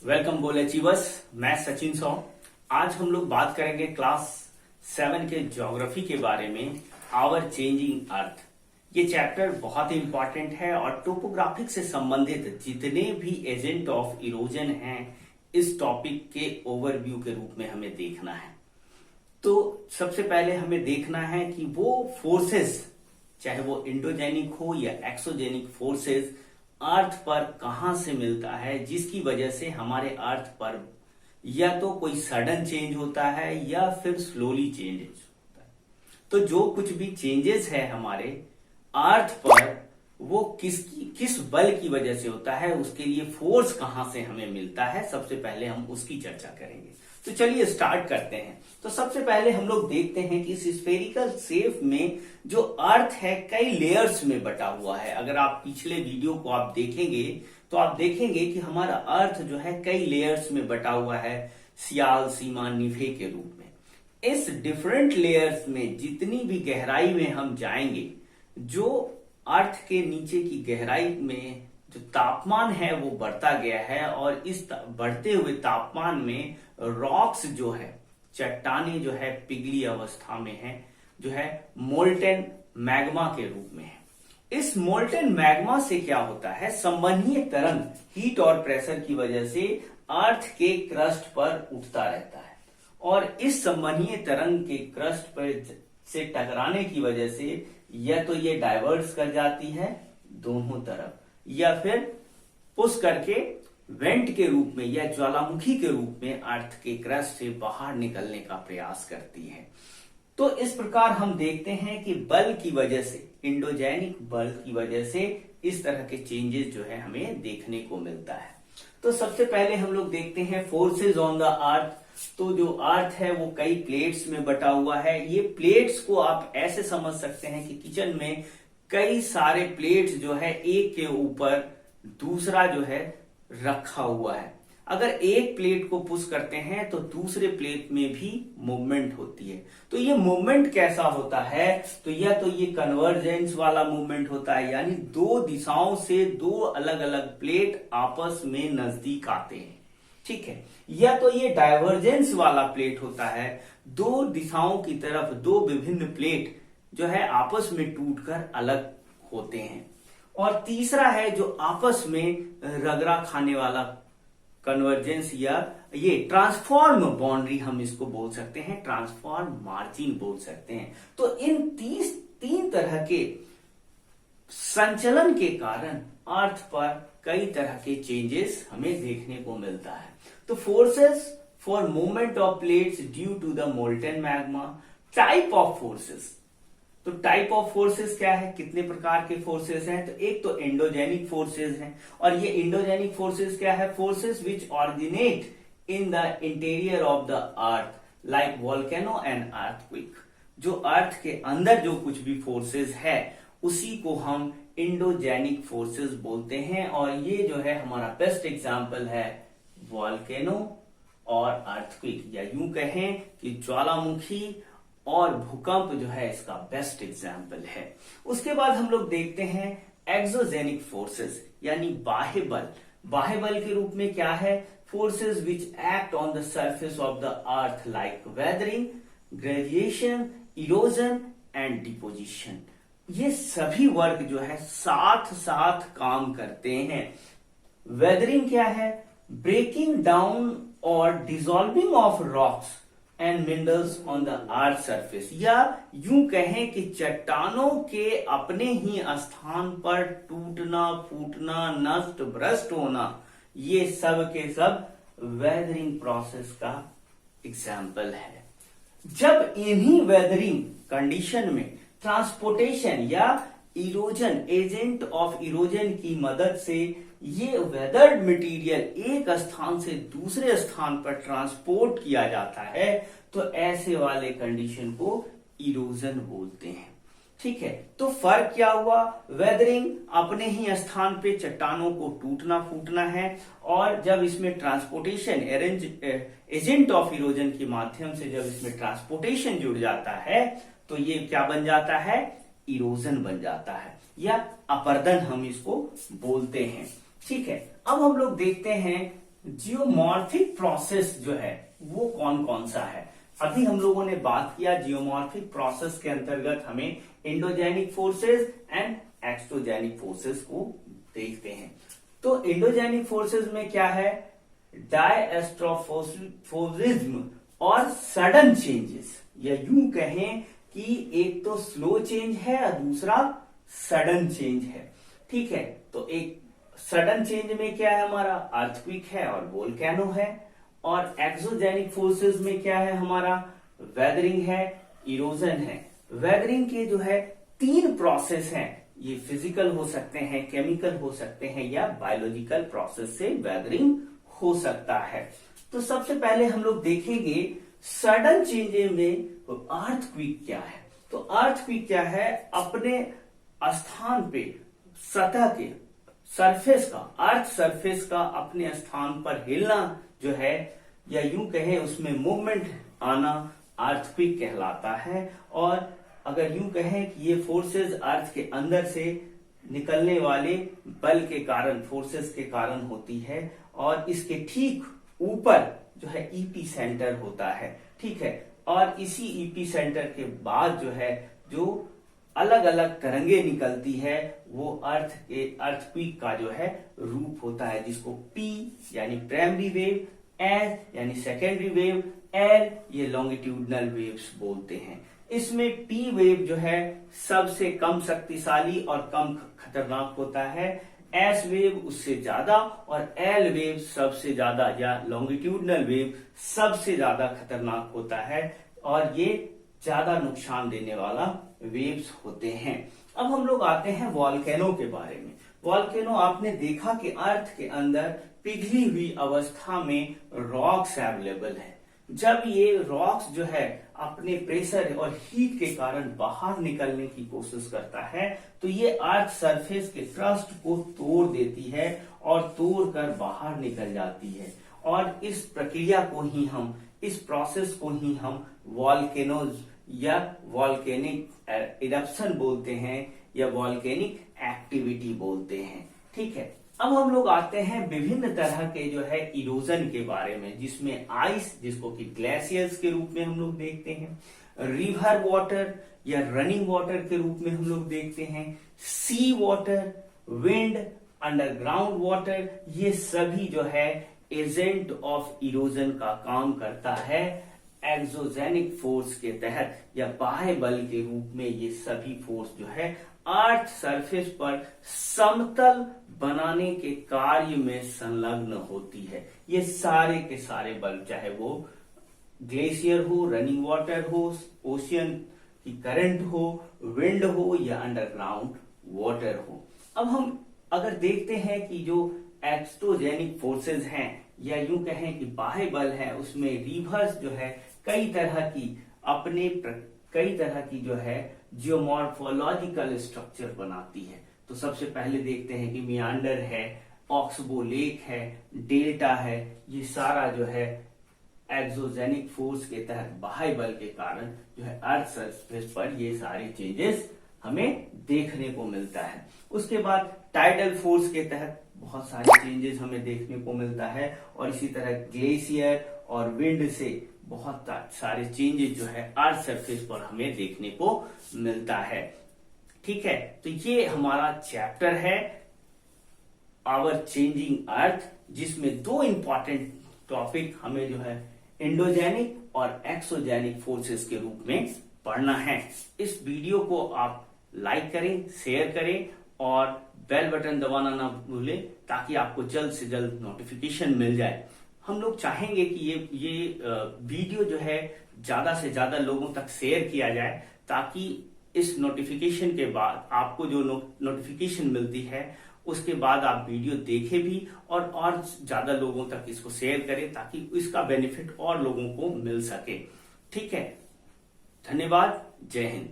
Welcome गोल achievers. मैं सचिन सौ। आज हम लोग बात करेंगे क्लास 7 के ज्योग्राफी के बारे में, आवर चेंजिंग अर्थ। ये चैप्टर बहुत ही इंपॉर्टेंट है और टोपोग्राफिक से संबंधित जितने भी एजेंट ऑफ इरोजन हैं इस टॉपिक के ओवरव्यू के रूप में हमें देखना है। तो सबसे पहले हमें देखना है कि वो फोर्सेस, चाहे वो इंडोजेनिक हो या एक्सोजेनिक फोर्सेस, अर्थ पर कहां से मिलता है जिसकी वजह से हमारे अर्थ पर या तो कोई सडन चेंज होता है या फिर स्लोली चेंज होता है। तो जो कुछ भी चेंजेस है हमारे अर्थ पर वो किस बल की वजह से होता है, उसके लिए फोर्स कहां से हमें मिलता है, सबसे पहले हम उसकी चर्चा करेंगे। तो चलिए स्टार्ट करते हैं। तो सबसे पहले हम लोग देखते हैं कि इस स्फेरिकल शेप में जो अर्थ है कई लेयर्स में बटा हुआ है। अगर आप पिछले वीडियो को आप देखेंगे तो आप देखेंगे कि हमारा अर्थ जो है कई लेयर्स में बटा हुआ है, सियाल, सीमा, निफे के रूप में। इस डिफरेंट लेयर्स में जितनी भी गहराई में हम जाएंगे, जो अर्थ के नीचे की गहराई में जो तापमान है वो बढ़ता गया है और इस बढ़ते हुए तापमान में रॉक्स जो है, चट्टाने जो है पिघली अवस्था में है, जो है मोल्टेन मैग्मा के रूप में है। इस मोल्टेन मैग्मा से क्या होता है, संवहनीय तरंग हीट और प्रेशर की वजह से अर्थ के क्रस्ट पर उठता रहता है और इस संवहनीय तरंग के क्रस्ट पर से टकराने की वजह से या तो ये डाइवर्स कर जाती है दोनों तरफ, या फिर पुश करके वेंट के रूप में या ज्वालामुखी के रूप में अर्थ के क्रस्ट से बाहर निकलने का प्रयास करती है। तो इस प्रकार हम देखते हैं कि बल की वजह से, इंडोजेनिक बल की वजह से इस तरह के चेंजेस जो है हमें देखने को मिलता है। तो सबसे पहले हम लोग देखते हैं फोर्सेज ऑन द अर्थ। तो जो अर्थ है वो कई प्लेट्स में बटा हुआ है। ये प्लेट्स को आप ऐसे समझ सकते हैं कि किचन में कई सारे प्लेट्स जो है एक के ऊपर दूसरा जो है रखा हुआ है। अगर एक प्लेट को पुश करते हैं तो दूसरे प्लेट में भी मूवमेंट होती है। तो ये मूवमेंट कैसा होता है, तो या तो ये कन्वर्जेंस वाला मूवमेंट होता है, यानी दो दिशाओं से दो अलग अलग प्लेट आपस में नजदीक आते हैं, ठीक है, या तो ये डाइवर्जेंस वाला प्लेट होता है, दो दिशाओं की तरफ दो विभिन्न प्लेट जो है आपस में टूटकर अलग होते हैं। और तीसरा है जो आपस में रगड़ा खाने वाला कन्वर्जेंस, या ये ट्रांसफॉर्म बाउंड्री हम इसको बोल सकते हैं, ट्रांसफॉर्म मार्जिन बोल सकते हैं। तो इन तीन तरह के संचलन के कारण अर्थ पर कई तरह के चेंजेस हमें देखने को मिलता है। तो forces for movement of plates due to the molten magma. Type of forces, तो टाइप ऑफ फोर्सेस क्या है, कितने प्रकार के फोर्सेस हैं, तो एक तो एंडोजेनिक फोर्सेस हैं। और ये एंडोजेनिक फोर्सेस क्या है, forces which originate in the interior of the earth like volcano and earthquake. जो अर्थ के अंदर जो कुछ भी फोर्सेस है उसी को हम एंडोजेनिक फोर्सेस बोलते हैं। और ये जो है हमारा बेस्ट एग्जाम्पल है वोल्केनो और अर्थक्वेक, या यूं कहें कि ज्वालामुखी और भूकंप जो है इसका बेस्ट एग्जाम्पल है। उसके बाद हम लोग देखते हैं एक्सोजेनिक फोर्सेस, यानी बाह्य बल। बाह्य बल के रूप में क्या है, forces which act on the surface of the earth like weathering, gradation, erosion and deposition. ये सभी वर्ग जो है साथ साथ काम करते हैं। वेदरिंग क्या है, ब्रेकिंग डाउन और dissolving of rocks and minerals on the earth surface, या यूं कहें कि चट्टानों के अपने ही स्थान पर टूटना, फूटना, नष्ट भ्रष्ट होना, ये सब के सब वेदरिंग प्रोसेस का एग्जाम्पल है। जब इन्हीं वेदरिंग कंडीशन में ट्रांसपोर्टेशन या इरोजन, एजेंट ऑफ इरोजन की मदद से ये वेदर्ड मटेरियल एक स्थान से दूसरे स्थान पर ट्रांसपोर्ट किया जाता है, तो ऐसे वाले कंडीशन को इरोजन बोलते हैं, ठीक है। तो फर्क क्या हुआ, वेदरिंग अपने ही स्थान पे चट्टानों को टूटना फूटना है, और जब इसमें ट्रांसपोर्टेशन एजेंट ऑफ इरोजन के माध्यम से जब इसमें ट्रांसपोर्टेशन जुड़ जाता है तो ये क्या बन जाता है, इरोजन बन जाता है, या अपर्दन हम इसको बोलते हैं, ठीक है। अब हम लोग देखते हैं जियोमॉर्फिक प्रोसेस जो है वो कौन कौन सा है? अभी हम लोगों ने बात किया जियोमॉर्फिक प्रोसेस के अंतर्गत हमें endogenic forces and exogenic forces को देखते हैं। तो एंडोजेनिक फोर्सेस में क्या है? डायस्ट्रोफोरिज्म और सडन चेंजेस, या यूं कहें कि एक तो स्लो चेंज है और दूसरा सडन चेंज है। ठीक है, तो एक सडन चेंज में क्या है हमारा? अर्थक्वेक है और वोल्केनो है। और एक्सोजेनिक फोर्सेस में क्या है हमारा? वेदरिंग है, इरोजन है। वेदरिंग के जो है 3 प्रोसेस हैं, ये फिजिकल हो सकते हैं, केमिकल हो सकते हैं या बायोलॉजिकल प्रोसेस से वेदरिंग हो सकता है। तो सबसे पहले हम लोग देखेंगे सडन चेंजेस में अर्थक्वेक क्या है। तो अर्थक्वेक क्या है? अपने स्थान पे सतह के सरफेस का, अर्थ सरफेस का अपने स्थान पर हिलना जो है, या यूं कहें उसमें मूवमेंट आना, अर्थक्वेक कहलाता है। और अगर यूं कहें कि ये फोर्सेस अर्थ के अंदर से निकलने वाले बल के कारण, फोर्सेस के कारण होती है। और इसके ठीक ऊपर जो है ईपी सेंटर होता है। ठीक है, और इसी ईपी सेंटर के बाद जो है जो अलग अलग तरंगे निकलती है वो अर्थक्वेक का जो है रूप होता है, जिसको पी यानी प्राइमरी वेव, एस यानी सेकेंडरी वेव, एल ये लॉन्गिट्यूडनल वेव्स बोलते हैं। इसमें पी वेव जो है सबसे कम शक्तिशाली और कम खतरनाक होता है, एस वेव उससे ज्यादा और एल वेव सबसे ज्यादा, या लॉन्गिट्यूडनल वेव सबसे ज्यादा खतरनाक होता है और ये ज्यादा नुकसान देने वाला वेव्स होते हैं। अब हम लोग आते हैं वॉल्केनो के बारे में। वॉल्केनो आपने देखा कि अर्थ के अंदर पिघली हुई अवस्था में रॉक्स अवेलेबल है। जब ये रॉक्स जो है अपने प्रेशर और हीट के कारण बाहर निकलने की कोशिश करता है, तो ये अर्थ सरफेस के क्रस्ट को तोड़ देती है और तोड़कर बाहर निकल जाती है। और इस प्रक्रिया को ही हम, इस प्रोसेस को ही हम वॉल्केनोज या वॉल्केनिक इरप्शन बोलते हैं या वॉल्केनिक एक्टिविटी बोलते हैं। ठीक है, अब हम लोग आते हैं विभिन्न तरह के जो है इरोजन के बारे में, जिसमें आइस, जिसको कि ग्लेशियर्स के रूप में हम लोग देखते हैं, रिवर वाटर या रनिंग वाटर के रूप में हम लोग देखते हैं, सी वाटर, विंड, अंडरग्राउंड वाटर, ये सभी जो है एजेंट ऑफ इरोजन का काम करता है। एक्सोजेनिक फोर्स के तहत या बाह्य बल के रूप में ये सभी फोर्स जो है अर्थ सरफेस पर समतल बनाने के कार्य में संलग्न होती है। ये सारे के सारे बल, चाहे वो ग्लेशियर हो, रनिंग वाटर हो, ओशियन की करंट हो, विंड हो या अंडरग्राउंड वाटर हो। अब हम अगर देखते हैं कि जो एक्सोजेनिक फोर्सेस हैं या यूं कहें कि बाह्य बल है, उसमें रिवर्स जो है कई तरह की जो है जियोमॉर्फोलॉजिकल स्ट्रक्चर बनाती है। तो सबसे पहले देखते हैं कि मियांडर है, ऑक्सबो लेक है, डेल्टा है, ये सारा जो है एक्सोजेनिक फोर्स के तहत बाह्य बल के कारण जो है अर्थ सरफेस पर ये सारे चेंजेस हमें देखने को मिलता है। उसके बाद टाइडल फोर्स के तहत बहुत सारे चेंजेस हमें देखने को मिलता है और इसी तरह ग्लेशियर और विंड से बहुत सारे चेंजेस जो है अर्थ सरफेस पर हमें देखने को मिलता है। ठीक है, तो ये हमारा चैप्टर है आवर चेंजिंग अर्थ, जिसमें 2 इंपॉर्टेंट टॉपिक हमें जो है एंडोजेनिक और एक्सोजेनिक फोर्सेस के रूप में पढ़ना है। इस वीडियो को आप लाइक करें, शेयर करें और बेल बटन दबाना ना भूलें, ताकि आपको जल्द से जल्द नोटिफिकेशन मिल जाए। हम लोग चाहेंगे कि ये वीडियो जो है ज्यादा से ज्यादा लोगों तक शेयर किया जाए, ताकि इस नोटिफिकेशन के बाद आपको जो नोटिफिकेशन मिलती है उसके बाद आप वीडियो देखें भी और ज्यादा लोगों तक इसको शेयर करें, ताकि इसका बेनिफिट और लोगों को मिल सके। ठीक है, धन्यवाद, जय हिंद।